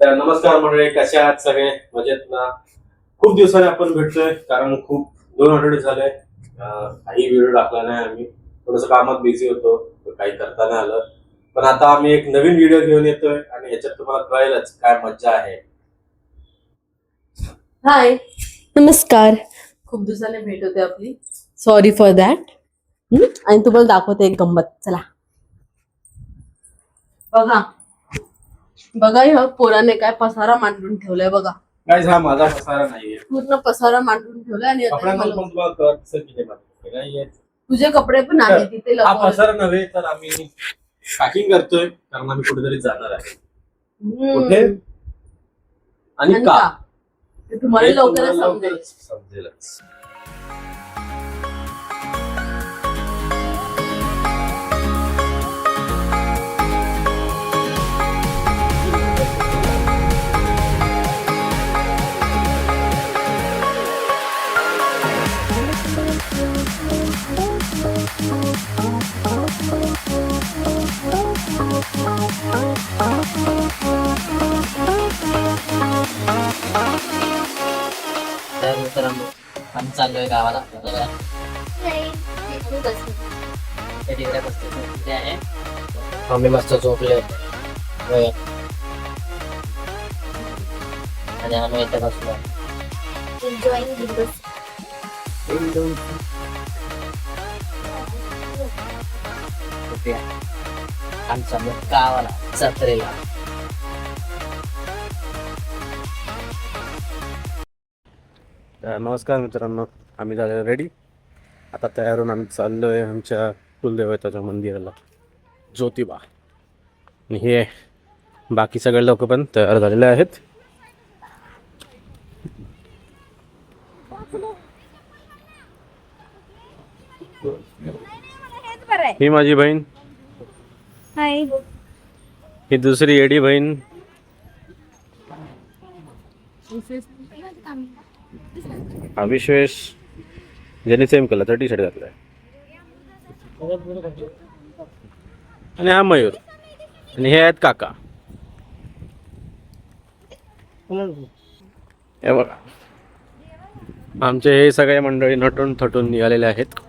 तर नमस्कार मंडळी, कशा आहात सगळे? मजेत ना? खूप दिवसाने आपण भेटतोय कारण खूप 2 आठवडे झाले काही व्हिडिओ टाकला नाही. आम्ही थोडस कामात बिझी होतो, काही करता नाही आलं. पण आता आम्ही एक नवीन व्हिडिओ घेऊन येतोय आणि ह्याच्यात तुम्हाला कळेलच काय मज्जा आहे. हाय, नमस्कार. खूप दिवसाने भेट होते आपली. Sorry for that. आणि तुम्हाला दाखवते एक गंमत. चला बघा बघा, ह्या पोराने काय पसारा मांडून ठेवलाय बघा. काय हा माझा पसारा नाहीये. पूर्ण पसारा मांडून ठेवलाय आणि आता कपड्यांवर मला- पण तुला कळतं किती माहिती नाहीये. तुझे कपडे पण आहेत तिथे हा लपवले. पसारा नव्हे तर आम्ही पॅकिंग करतोय कारण आम्ही कुठेतरी जाणार आहे. कुठे आणि आणि का का? ते तुम्हाला हे लवकरच तुम्हाला समजेल. लवकरच समजेलच. तर मित्रांनो आम्ही चाललोय गावाला. ते तिकडे बसते तिथे आहे. आम्ही मस्त झोपले आणि आम्ही इथे बसलो. आम्ही चाललो गावाला जत्रेला. नमस्कार मित्रांनो, आम्ही झाले रेडी. आता तयार होऊन आम्ही चाललोय आमच्या कुलदेवताच्या मंदिराला, ज्योतिबा. आणि हे बाकी सगळे लोक पण तयार झालेले आहेत. ही माझी बहीण, ही दुसरी एडी बहीण, हा विश्वेश, ज्याने सेम कलरचा टी शर्ट घातलाय. आणि हा मयूर. आणि हे आहेत काका. हे बघा, आमचे हे सगळे मंडळी नटून थटून निघालेले आहेत.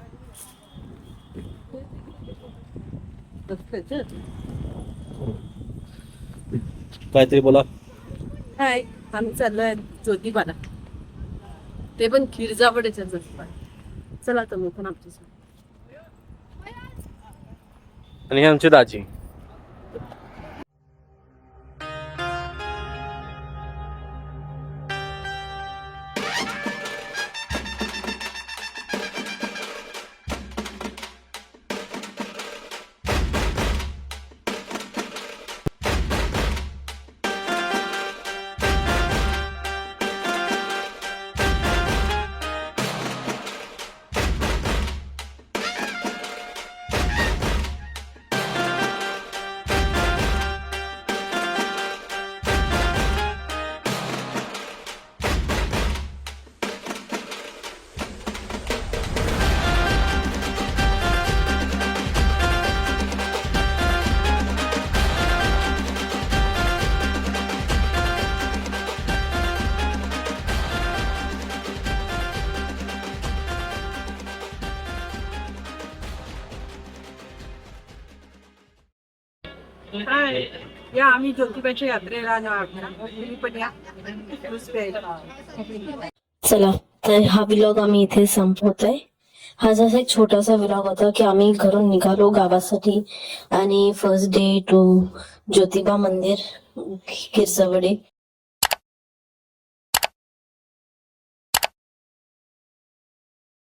काहीतरी बोला. हाय, आम्ही चाललोय ज्योतिबाला. ते पण खिरजावड्याच्या ज्योतिबा. चला तर मग पण आमच्या आणि हे आमचे दाजी. हाय, या आम्ही ज्योतिबाच्या यात्रेला जाणार. तुम्ही पण या. चला तर हा व्लॉग आम्ही इथे संपवतोय. हा जसा एक छोटासा व्लॉग होता की आम्ही घरून निघालो गावासाठी आणि फर्स्ट डे टू ज्योतिबा मंदिर खिरसवडे.